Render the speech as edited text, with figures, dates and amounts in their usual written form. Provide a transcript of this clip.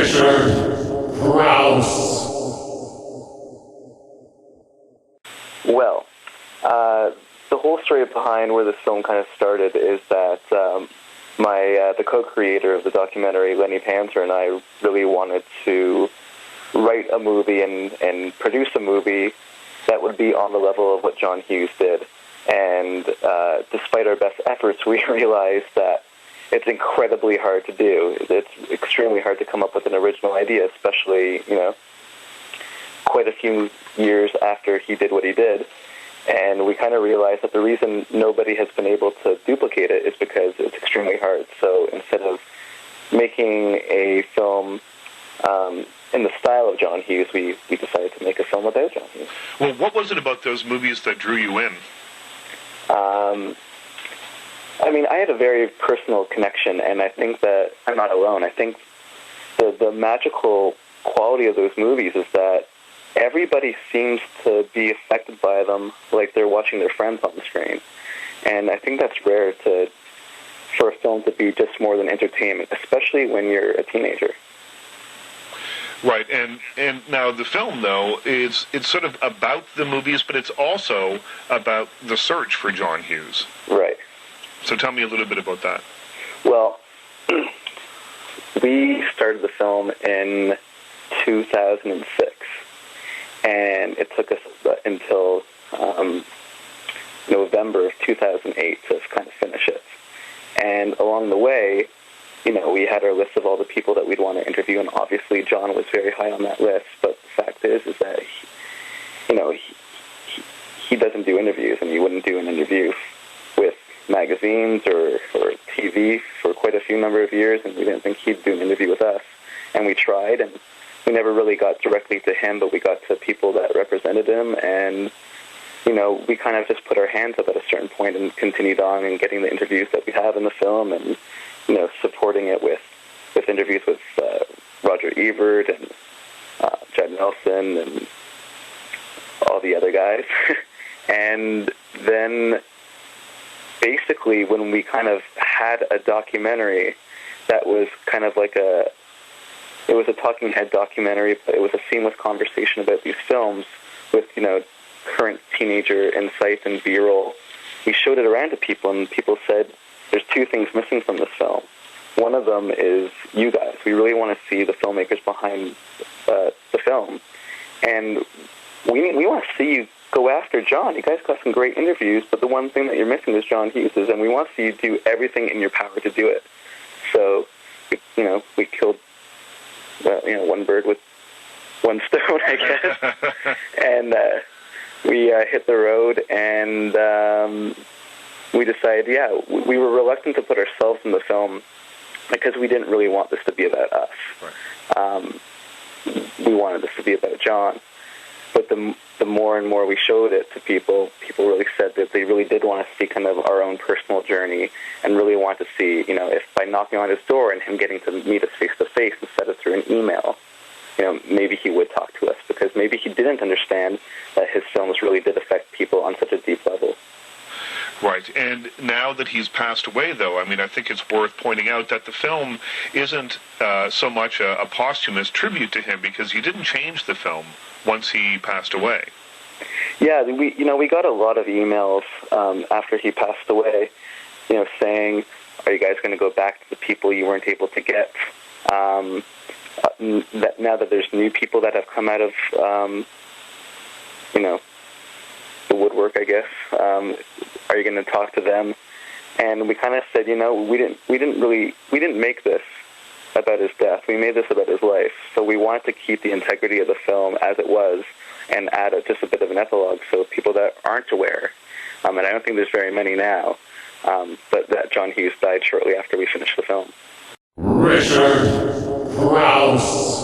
Richard Rouse. Well, the whole story behind where this film kind of started is that the co-creator of the documentary, Lenny Panzer, and I really wanted to write a movie and produce a movie that would be on the level of what John Hughes did. And despite our best efforts, we realized that it's incredibly hard to do. It's extremely hard to come up with an original idea, especially, quite a few years after he did what he did. And we kind of realized that the reason nobody has been able to duplicate it is because it's extremely hard. So instead of making a film in the style of John Hughes, we decided to make a film about John Hughes. Well, what was it about those movies that drew you in? I had a very personal connection, and I think that I'm not alone. I think the magical quality of those movies is that everybody seems to be affected by them like they're watching their friends on the screen. And I think that's rare for a film to be just more than entertainment, especially when you're a teenager. Right, and now the film, though, it's sort of about the movies, but it's also about the search for John Hughes. Right. So tell me a little bit about that. Well, we started the film in 2006, and it took us until November of 2008 to kind of finish it. And along the way, we had our list of all the people that we'd want to interview, and obviously John was very high on that list. But the fact is that he doesn't do interviews, and he wouldn't do an interview with magazines or TV for quite a few number of years, and we didn't think he'd do an interview with us. And we tried, and we never really got directly to him, but we got to people that represented him, and we kind of just put our hands up at a certain point and continued on and getting the interviews that we have in the film, and supporting it with interviews with Roger Ebert and Judd Nelson and all the other guys. And then basically when we kind of had a documentary that was kind of like it was a talking head documentary, but it was a seamless conversation about these films with, current teenager insights and B-roll. We showed it around to people, and people said, there's two things missing from this film. One of them is you guys. We really want to see the filmmakers behind the film. And we want to see you go after John. You guys got some great interviews, but the one thing that you're missing is John Hughes's, and we want to see you do everything in your power to do it. So, we killed, one bird with one stone, I guess. And we hit the road, and we decided, we were reluctant to put ourselves in the film because we didn't really want this to be about us. Right. We wanted this to be about John. But the more and more we showed it to people really said that they really did want to see kind of our own personal journey and really want to see, if by knocking on his door and him getting to meet us face-to-face instead of through an email, maybe he would talk to us, because maybe he didn't understand that his films really did affect people on such a deep level. Right, and now that he's passed away, though, I think it's worth pointing out that the film isn't so much a posthumous tribute to him, because you didn't change the film once he passed away. Yeah, we got a lot of emails after he passed away, saying, are you guys going to go back to the people you weren't able to get? That now that there's new people that have come out of, the woodwork, I guess, are you going to talk to them? And we kind of said, we didn't make this about his death. We made this about his life. So we wanted to keep the integrity of the film as it was and add just a bit of an epilogue so people that aren't aware, and I don't think there's very many now, but that John Hughes died shortly after we finished the film. Richard Rouse.